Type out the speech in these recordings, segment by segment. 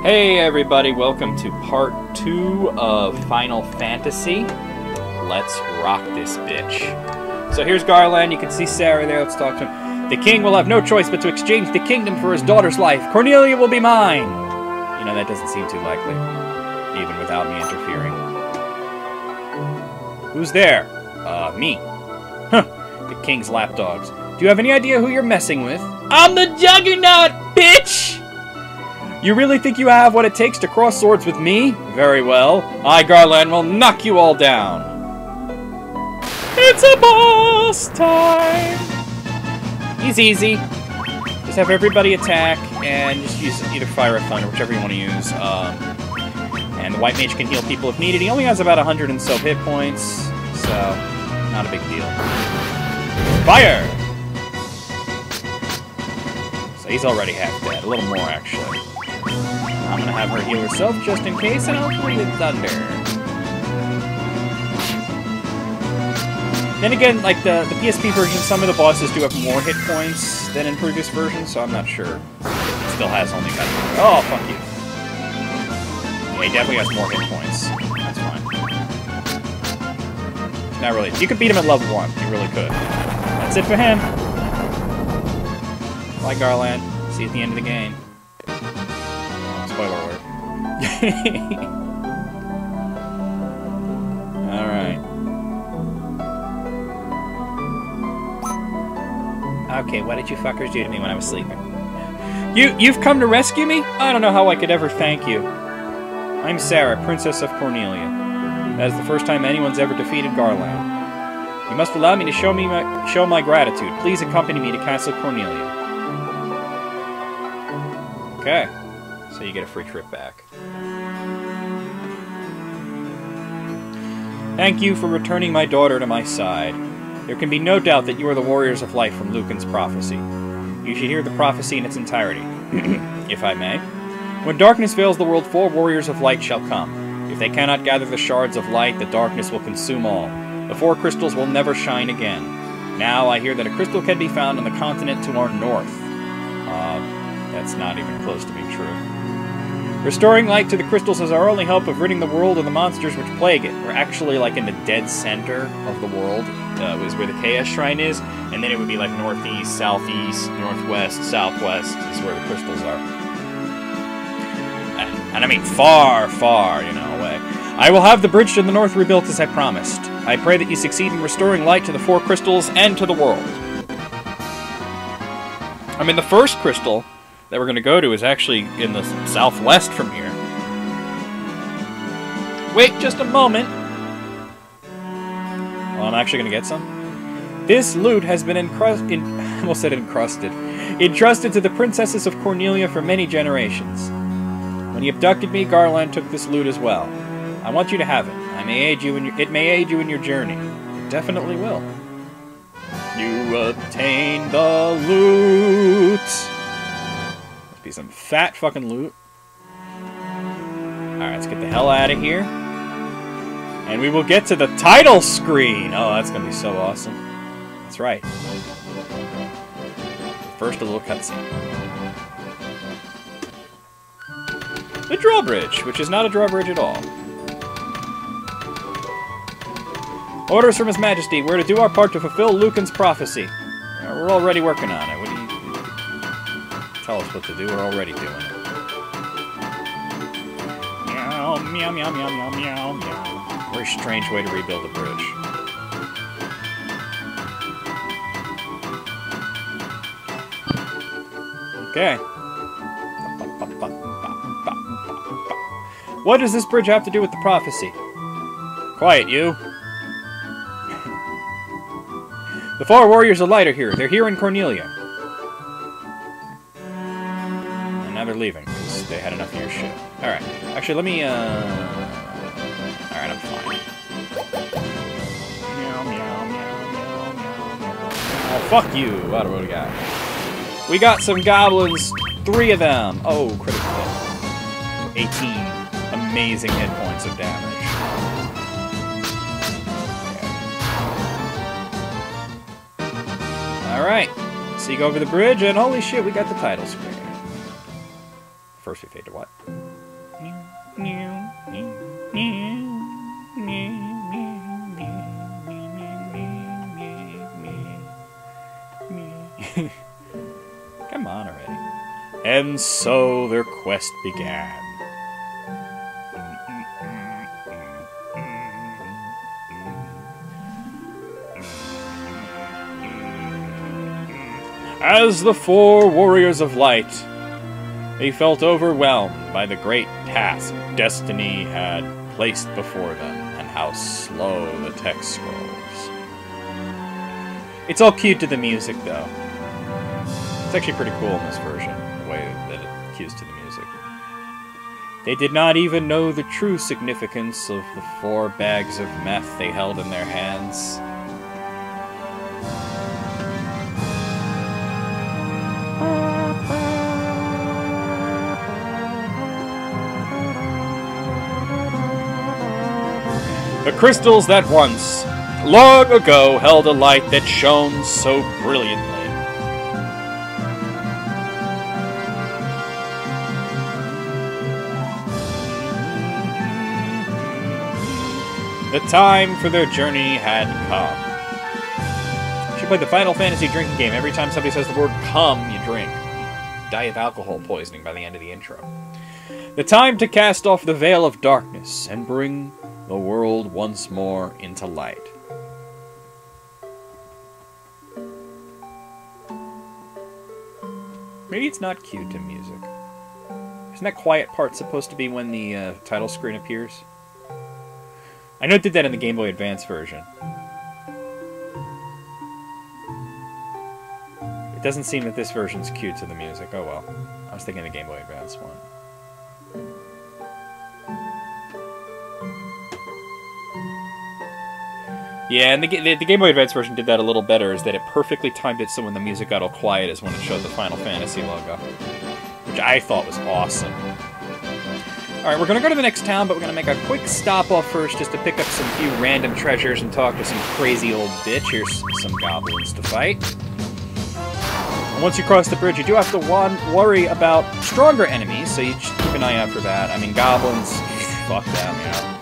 Hey everybody, welcome to part 2 of Final Fantasy. Let's rock this bitch. So here's Garland, you can see Sarah there, let's talk to him. The king will have no choice but to exchange the kingdom for his daughter's life. Cornelia will be mine! You know, that doesn't seem too likely, even without me interfering. Who's there? Me. Huh, the king's lapdogs. Do you have any idea who you're messing with? I'm the Juggernaut, bitch! You really think you have what it takes to cross swords with me? Very well. I, Garland, will knock you all down. It's a boss time! He's easy. Just have everybody attack, and just use either Fire or Thunder, whichever you want to use. And the White Mage can heal people if needed. He only has about 100 and so hit points, so not a big deal. Fire! So he's already half dead. A little more, actually. I'm gonna have her heal herself just in case, and I'll bring in Thunder. Then again, like the PSP version, some of the bosses do have more hit points than in previous versions, so I'm not sure. It still has only got... Oh, fuck you. Yeah, he definitely has more hit points. That's fine. Not really. You could beat him at level 1. You really could. That's it for him. Bye, Garland. See you at the end of the game. Spoiler alert. Alright. Okay, what did you fuckers do to me when I was sleeping? You've come to rescue me? I don't know how I could ever thank you. I'm Sarah, Princess of Cornelia. That is the first time anyone's ever defeated Garland. You must allow me to show my gratitude. Please accompany me to Castle Cornelia. Okay. So you get a free trip back. Thank you for returning my daughter to my side. There can be no doubt that you are the warriors of light from Lucan's prophecy. You should hear the prophecy in its entirety, if I may. When darkness veils the world, 4 warriors of light shall come. If they cannot gather the shards of light, the darkness will consume all. The 4 crystals will never shine again. Now I hear that a crystal can be found on the continent to our north. That's not even close to being true. Restoring light to the crystals is our only hope of ridding the world of the monsters which plague it. We're actually like in the dead center of the world, is where the Chaos Shrine is, and then it would be like northeast, southeast, northwest, southwest is where the crystals are. And I mean far, far, away. I will have the bridge to the north rebuilt as I promised. I pray that you succeed in restoring light to the 4 crystals and to the world. I mean, the first crystal that we're going to go to is actually in the southwest from here. Wait just a moment. Well, I'm actually going to get some. This loot has been entrusted to the princesses of Cornelia for many generations. When you abducted me, Garland took this loot as well. I want you to have it. It may aid you in your journey. It definitely will. You obtained the loot. Be some fat fucking loot. Alright, let's get the hell out of here. And we will get to the title screen! Oh, that's gonna be so awesome. That's right. First, a little cutscene. The drawbridge, which is not a drawbridge at all. Orders from His Majesty. We're to do our part to fulfill Lucan's prophecy. We're already working on it. What do you tell us what to do? We're already doing it. Meow, meow, meow, meow, meow, meow, meow. Very strange way to rebuild a bridge. Okay. What does this bridge have to do with the prophecy? Quiet, you. The 4 warriors of light are here. They're here in Cornelia. And now they're leaving, because they had enough of your shit. Alright. Actually, let me, Alright, I'm fine. Meow, meow, meow, meow, meow, meow. Oh, fuck you! What do we got? We got some goblins. 3 of them. Oh, critical hit. 18 amazing hit points of damage. Alright. So you go over the bridge, and holy shit, we got the title screen. first we fade to what? Come on already. And so their quest began. As the four warriors of light, they felt overwhelmed by the great task destiny had placed before them, and how slow the text scrolls. It's all cued to the music, though. It's actually pretty cool in this version, the way that it cues to the music. They did not even know the true significance of the 4 bags of meth they held in their hands. The crystals that once, long ago, held a light that shone so brilliantly. The time for their journey had come. You should play the Final Fantasy drinking game. Every time somebody says the word come, you drink. You die of alcohol poisoning by the end of the intro. The time to cast off the veil of darkness and bring the world once more into light. Maybe it's not cued to music. Isn't that quiet part supposed to be when the title screen appears? I know it did that in the Game Boy Advance version. It doesn't seem that this version's cued to the music. Oh well. I was thinking the Game Boy Advance one. Yeah, and the Game Boy Advance version did that a little better, is that it perfectly timed it so when the music got all quiet is when it showed the Final Fantasy logo. Which I thought was awesome. Alright, we're gonna go to the next town, but we're gonna make a quick stop off first just to pick up some few random treasures and talk to some crazy old bitch. Here's some goblins to fight. And once you cross the bridge, you do have to worry about stronger enemies, so you just keep an eye out for that. I mean, goblins, fuck them, you know.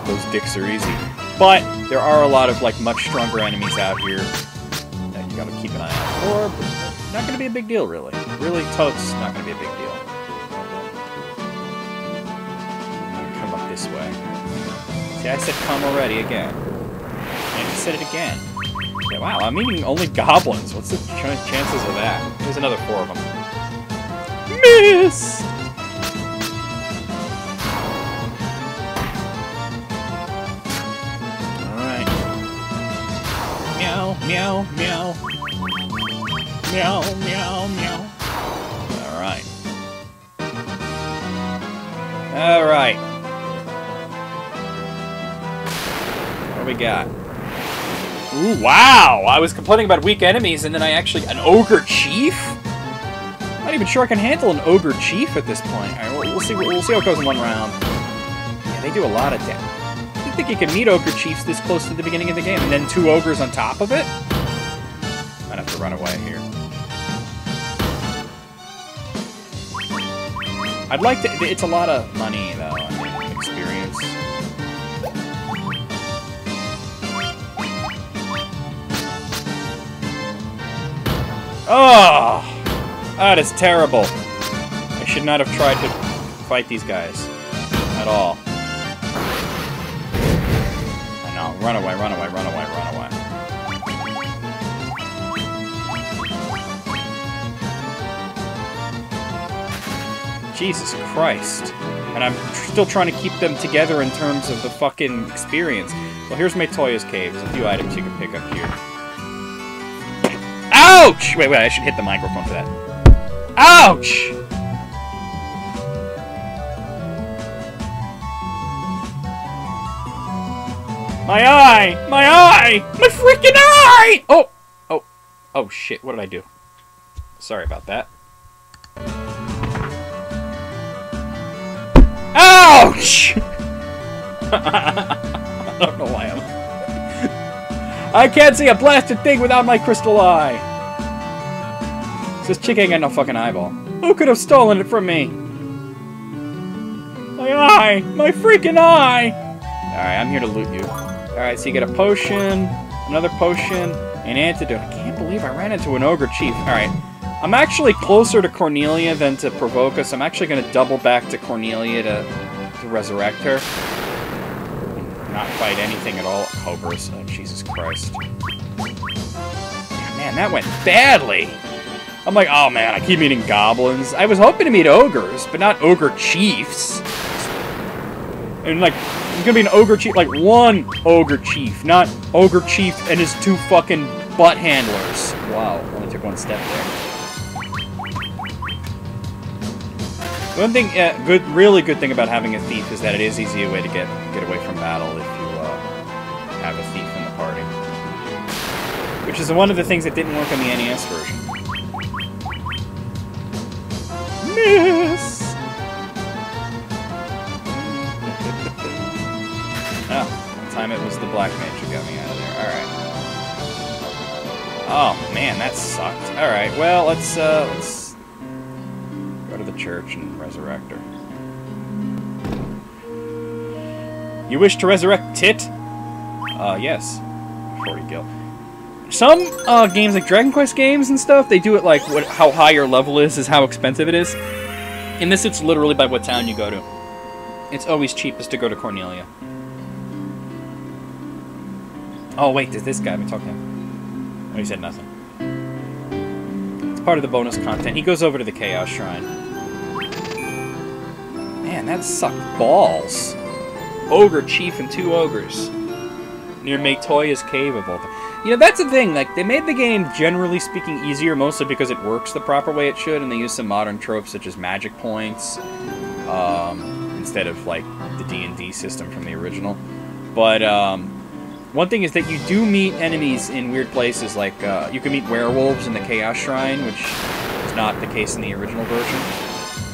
Those dicks are easy. But there are a lot of, like, much stronger enemies out here that you gotta keep an eye out for, but not gonna be a big deal, really. Really, totes, not gonna be a big deal. Come up this way. See, I said come already again. And I just said it again. Yeah, wow, I'm meaning only goblins. What's the chances of that? There's another 4 of them. Miss! Meow, meow. Meow, meow, meow. Alright. Alright. What do we got? Ooh, wow! I was complaining about weak enemies, and then I actually... An ogre chief? I'm not even sure I can handle an ogre chief at this point. Alright, we'll see how it goes in one round. Yeah, they do a lot of damage. I think you can meet ogre chiefs this close to the beginning of the game, and then 2 ogres on top of it? Might have to run away here. I'd like to... It's a lot of money, though. I mean, experience. Oh! That is terrible. I should not have tried to fight these guys. At all. Run away, run away, run away, run away. Jesus Christ. And I'm still trying to keep them together in terms of the fucking experience. Well, here's Matoya's Cave. There's a few items you can pick up here. Ouch! Wait, I should hit the microphone for that. Ouch! My eye! My eye! My freaking eye! Oh shit, what did I do? Sorry about that. Ouch! I don't know why I can't see a blasted thing without my crystal eye! This chick ain't got no fucking eyeball. Who could have stolen it from me? My eye! My freaking eye! Alright, I'm here to loot you. Alright, so you get a potion, another potion, an antidote. I can't believe I ran into an ogre chief. Alright, I'm actually closer to Cornelia than to Provoca, so I'm actually going to double back to Cornelia to resurrect her. Not fight anything at all. Cobras. Oh, Jesus Christ. Man, that went badly. I'm like, oh man, I keep meeting goblins. I was hoping to meet ogres, but not ogre chiefs. And like, there's gonna be an ogre chief, like one ogre chief, not ogre chief and his 2 fucking butt handlers. Wow, only took 1 step there. One thing, really good thing about having a thief is that it is easy way to get away from battle if you have a thief in the party. Which is one of the things that didn't work on the NES version. Miss! Oh, one time it was the black mage who got me out of there. Alright. Oh, man, that sucked. Alright, well, let's go to the church and resurrect her. You wish to resurrect Tit? Yes. 40 gil. Some games, like Dragon Quest games and stuff, they do it like how high your level is how expensive it is. In this, it's literally by what town you go to. It's always cheapest to go to Cornelia. Oh, wait, there's this guy. I've been talking to him. Oh, he said nothing. It's part of the bonus content. He goes over to the Chaos Shrine. Man, that sucked balls. Ogre Chief and 2 ogres. Near Matoya's Cave of all time. You know, that's the thing. Like, they made the game, generally speaking, easier, mostly because it works the proper way it should, and they use some modern tropes such as magic points, instead of, like, the D&D system from the original. But, one thing is that you do meet enemies in weird places, like, you can meet werewolves in the Chaos Shrine, which is not the case in the original version.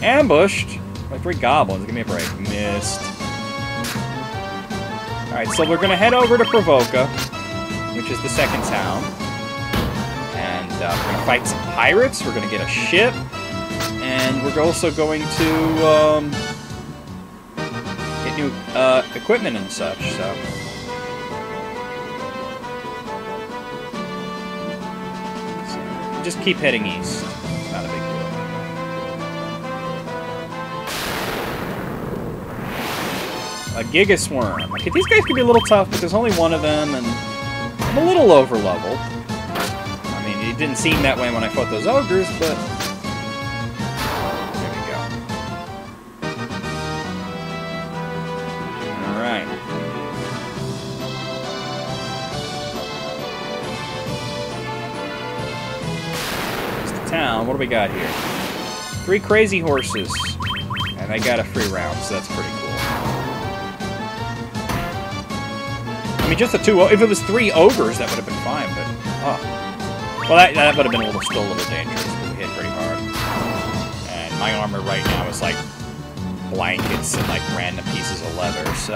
Ambushed by 3 goblins. Give me a break. Missed. Alright, so we're gonna head over to Provoca, which is the 2nd town. And we're going to fight some pirates, we're going to get a ship, and we're also going to get new equipment and such, so... just keep heading east. It's not a big deal. A Gigasworm. Okay, these guys can be a little tough, but there's only one of them, and I'm a little over-leveled. I mean, it didn't seem that way when I fought those ogres, but... there we go. Alright. It's the town. What do we got here? 3 crazy horses. And they got a free round, so that's pretty cool. I mean, just the 2... if it was 3 ogres, that would have been fine, but... oh. Well, that would have been still a little dangerous, because we hit pretty hard. And my armor right now is, like, blankets and, like, random pieces of leather, so...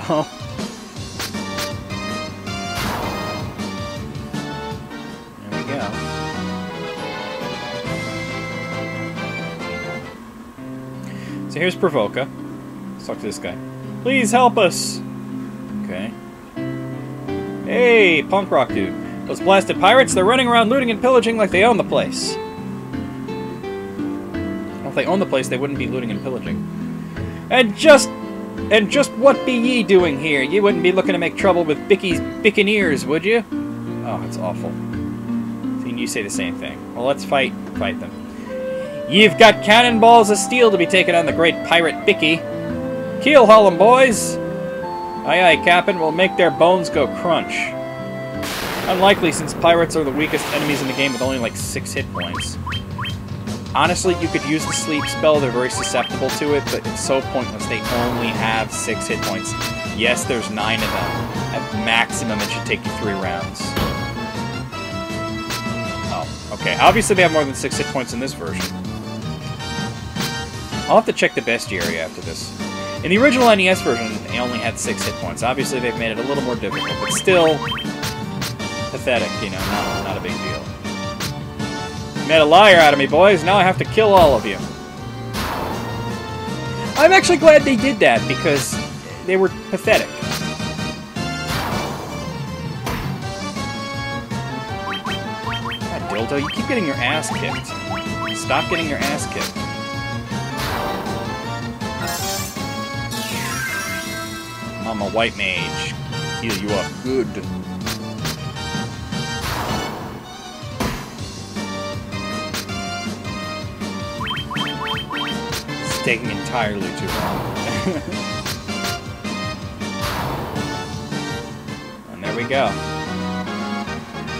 there we go. So here's Provoca. Let's talk to this guy. Please help us! Okay. Hey, punk rock dude. Those blasted pirates, they're running around looting and pillaging like they own the place. Well, if they own the place, they wouldn't be looting and pillaging. And just what be ye doing here? Ye wouldn't be looking to make trouble with Bicky's Biccaneers, would you? Oh, that's awful. See, you say the same thing. Well, let's fight them. You've got cannonballs of steel to be taken on the great pirate Bicky. Keel haul 'em, boys! Aye, aye, Captain. We'll make their bones go crunch. Unlikely, since pirates are the weakest enemies in the game with only, like, 6 hit points. Honestly, you could use the sleep spell. They're very susceptible to it, but it's so pointless. They only have 6 hit points. Yes, there's 9 of them. At maximum, it should take you 3 rounds. Oh, okay. Obviously, they have more than 6 hit points in this version. I'll have to check the bestiary after this. In the original NES version, they only had 6 hit points. Obviously, they've made it a little more difficult, but still pathetic, you know, not a big deal. You made a liar out of me, boys. Now I have to kill all of you. I'm actually glad they did that, because they were pathetic. God, Dildo, you keep getting your ass kicked. Stop getting your ass kicked. I'm a white mage. Heal you up good. It's taking entirely too long. And there we go.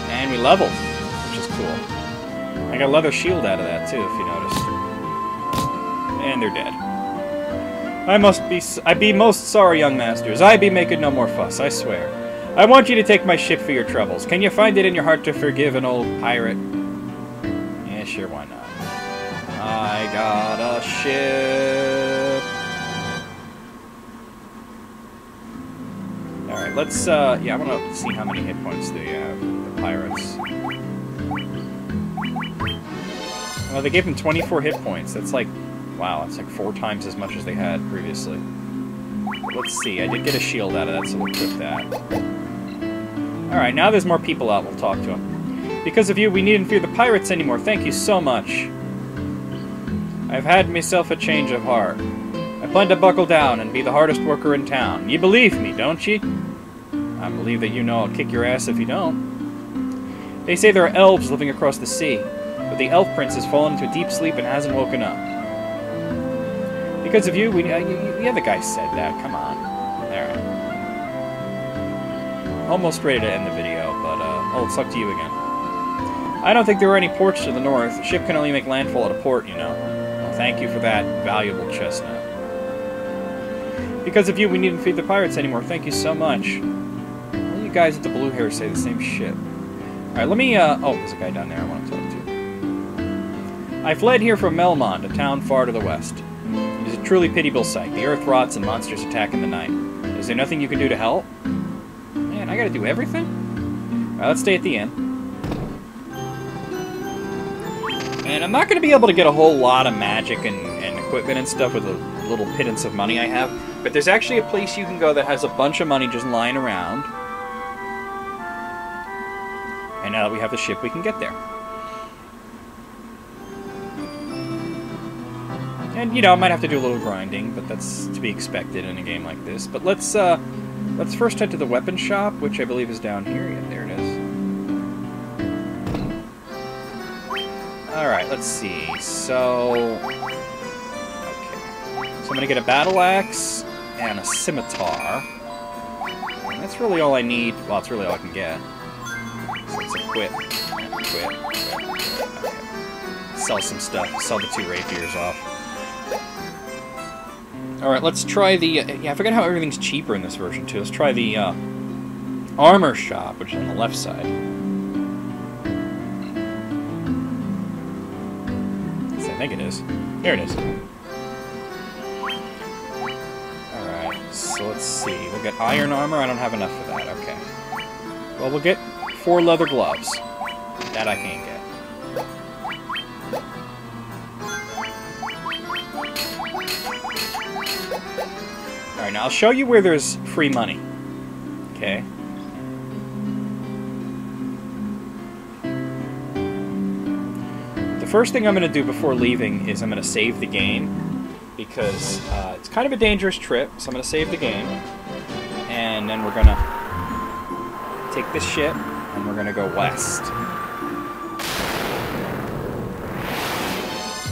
And we leveled, which is cool. I got a leather shield out of that too, if you noticed. And they're dead. I be most sorry, young masters. I be making no more fuss, I swear. I want you to take my ship for your troubles. Can you find it in your heart to forgive an old pirate? Yeah, sure, why not? I got a ship. Alright, let's, yeah, I want to see how many hit points they have, the pirates. Well, they gave them 24 hit points. That's like, wow, that's like 4 times as much as they had previously. Let's see, I did get a shield out of that, so we'll equip that. Alright, now there's more people out, we'll talk to them. Because of you, we needn't fear the pirates anymore. Thank you so much. I've had myself a change of heart. I plan to buckle down and be the hardest worker in town. You believe me, don't ye? I believe that you know I'll kick your ass if you don't. They say there are elves living across the sea, but the elf prince has fallen into a deep sleep and hasn't woken up. Because of you, the other guy said that. Come on. Alright. Almost ready to end the video, but oh, it's up to you again. I don't think there are any ports to the north. The ship can only make landfall at a port, you know. Well, thank you for that valuable chestnut. Because of you, we needn't feed the pirates anymore. Thank you so much. All you guys with the blue hair say the same shit. Alright, let me, oh, there's a guy down there I want to talk to. I fled here from Melmond, a town far to the west. It is a truly pitiable sight. The earth rots and monsters attack in the night. Is there nothing you can do to help? Man, I gotta do everything? Alright, let's stay at the inn. And I'm not gonna be able to get a whole lot of magic and equipment and stuff with the little pittance of money I have. But there's actually a place you can go that has a bunch of money just lying around. And now that we have the ship, we can get there. And, you know, I might have to do a little grinding, but that's to be expected in a game like this. But let's first head to the weapon shop, which I believe is down here. Yeah, there it is. Alright, let's see. So... okay. So I'm gonna get a battle axe and a scimitar. And that's really all I need. Well, it's really all I can get. So let's equip. Okay. Sell some stuff. Sell the 2 rapiers off. Alright, let's try the... yeah, I forget how everything's cheaper in this version, too. Let's try the armor shop, which is on the left side. I think it is. There it is. Alright, so let's see. We'll get iron armor. I don't have enough for that. Okay. Well, we'll get 4 leather gloves. That I can't get. Alright, now I'll show you where there's free money. Okay. The first thing I'm going to do before leaving is I'm going to save the game. Because it's kind of a dangerous trip, so I'm going to save the game. And then we're going to take this ship, and we're going to go west.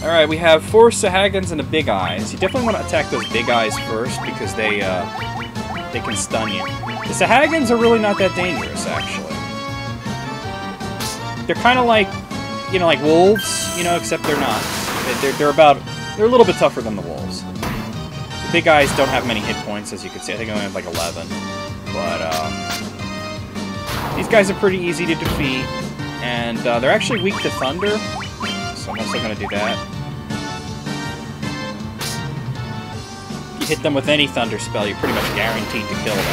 Alright, we have 4 Sahagins and a Big Eyes. You definitely want to attack those Big Eyes first, because they can stun you. The Sahagins are really not that dangerous, actually. They're kind of like, you know, like wolves, you know, except they're not. They're a little bit tougher than the wolves. The Big Eyes don't have many hit points, as you can see. I think I only have like 11. But, these guys are pretty easy to defeat, and they're actually weak to thunder, so I'm also going to do that. If you hit them with any thunder spell, you're pretty much guaranteed to kill them.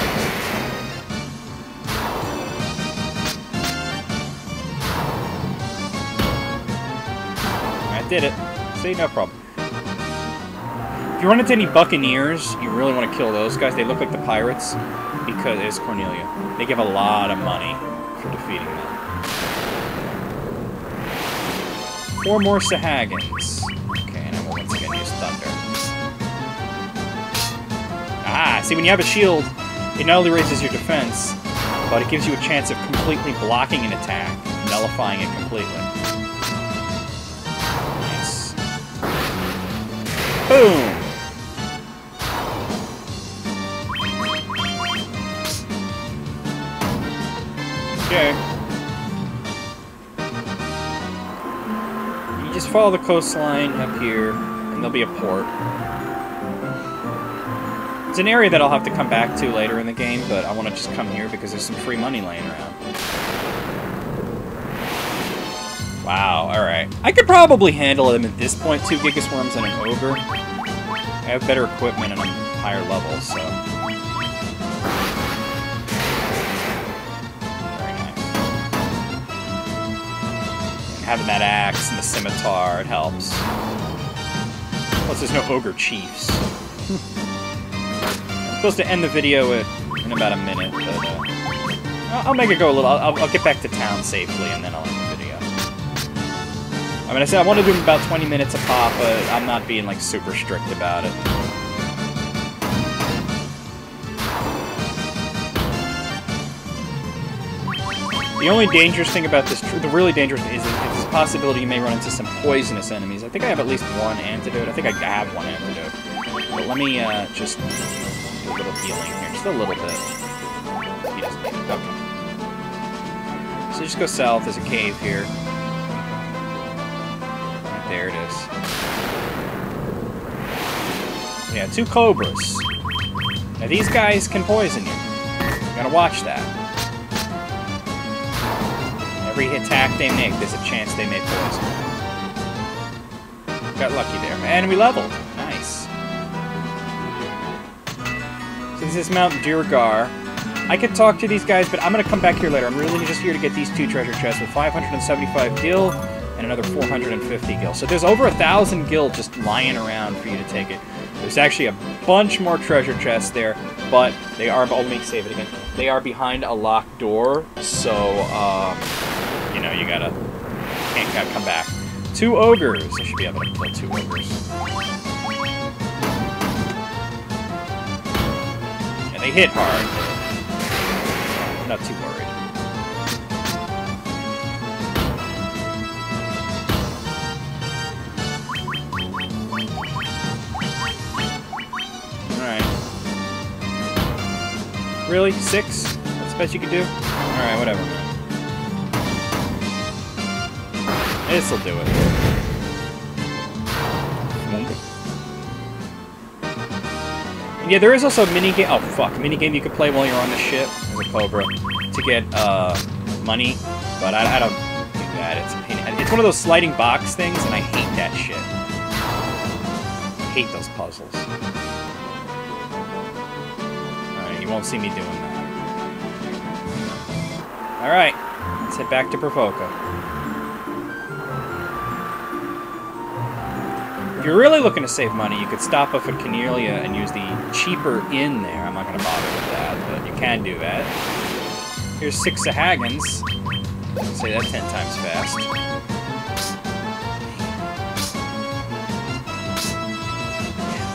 I did it. See, no problem. If you run into any buccaneers, you really want to kill those guys. They look like the pirates because it's Cornelia. They give a lot of money for defeating them. 4 more Sahagins. Okay, and I will once again use Thunder. Ah, see, when you have a shield, it not only raises your defense, but it gives you a chance of completely blocking an attack, nullifying it completely. Nice. Boom! Okay. You just follow the coastline up here, and there'll be a port. It's an area that I'll have to come back to later in the game, but I want to just come here because there's some free money laying around. Wow, alright. I could probably handle them at this point, 2 Gigas Worms and an Ogre. I have better equipment and I'm higher level, so... Very nice. And having that axe and the scimitar, it helps. Plus there's no Ogre Chiefs. Supposed to end the video in about a minute, but I'll make it go a little. I'll get back to town safely, and then I'll end the video. I mean, I said I want to do them about 20 minutes a pop, but I'm not being like super strict about it. The only dangerous thing about this, the really dangerous is this possibility you may run into some poisonous enemies. I think I have at least 1 antidote. I think I have 1 antidote. But let me just do a little healing here, just a little bit. He doesn't need it. Okay. So just go south. There's a cave here. Right there it is. Yeah, 2 cobras. Now these guys can poison you. You gotta watch that. Every attack they make, there's a chance they may poison. Got lucky there. And we leveled. Nice. So this is Mount Durgar. I could talk to these guys, but I'm going to come back here later. I'm really just here to get these 2 treasure chests with 575 gil and another 450 gil. So there's over 1,000 gil just lying around for you to take it. There's actually a bunch more treasure chests there, but they are, let me save it again. They are behind a locked door, so, you know, you gotta come back. 2 ogres. I should be able to kill 2 ogres. And they hit hard. I'm not too worried. Alright. Really? 6? That's the best you can do? Alright, whatever, man. This'll do it. And yeah, there is also a minigame. Oh, fuck. Minigame you can play while you're on the ship as a Cobra to get money. But I don't do that. It's a pain. It's one of those sliding box things, and I hate that shit. I hate those puzzles. Alright, you won't see me doing that. Alright, let's head back to Provoca. If you're really looking to save money, you could stop off at Cornelia and use the cheaper inn there. I'm not going to bother with that, but you can do that. Here's 6 Sahagins. Say that 10 times fast.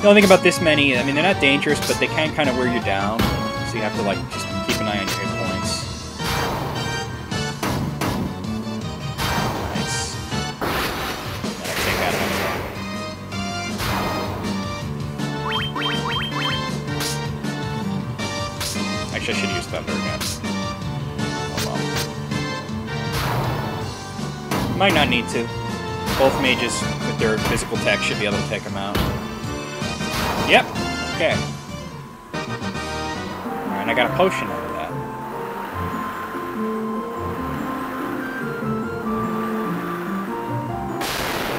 The only thing about this many, I mean, they're not dangerous, but they can kind of wear you down. So you have to, like, just keep an eye on your hit points. Nice. And I take out another one. Actually, I should use Thunder again. Oh well. Might not need to. Both mages with their physical tech should be able to take them out. Yep. Okay. Alright, I got a potion out of that.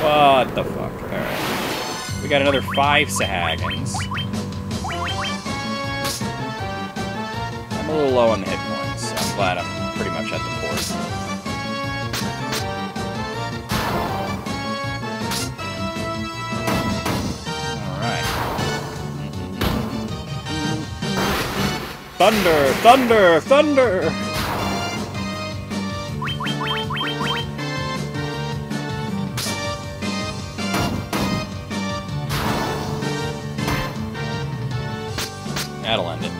What the fuck? Alright. We got another 5 Sahagins. I'm a little low on the hit points, so I'm glad I'm pretty much at the port. Alright. Thunder! Thunder! Thunder! That'll end it.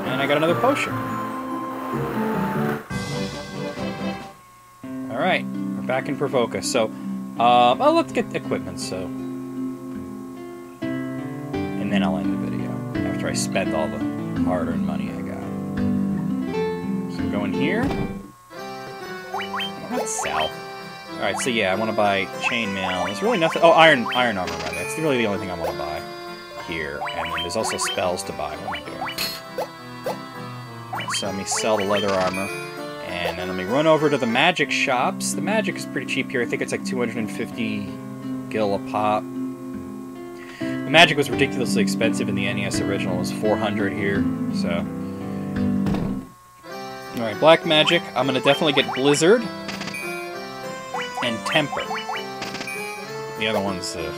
And I got another potion. Alright, we're back in Provoca. So, well, let's get equipment, so... And then I'll end the video, after I spend all the hard-earned money I got. So I'm going here. Let's sell. Alright, so yeah, I want to buy chainmail. There's really nothing... Oh, iron armor, rather. That's really the only thing I want to buy here. And then there's also spells to buy. What am I doing? Right, so let me sell the leather armor. And then let me run over to the magic shops. The magic is pretty cheap here. I think it's like 250 gil a pop. The magic was ridiculously expensive in the NES original. It was 400 here, so... Alright, black magic. I'm gonna definitely get Blizzard. And Temper. The other one's, got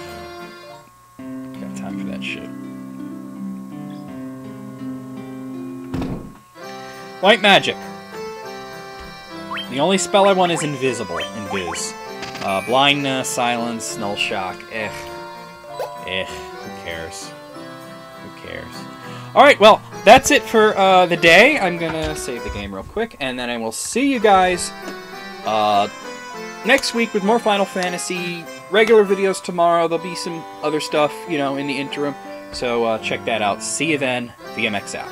time for that shit. White magic. The only spell I want is Invisible. Invis. Blindness, Silence, Null Shock. Who cares? Who cares? Alright, well, that's it for the day. I'm gonna save the game real quick, and then I will see you guys next week with more Final Fantasy. Regular videos tomorrow. There'll be some other stuff, you know, in the interim. So check that out. See you then. VMX out.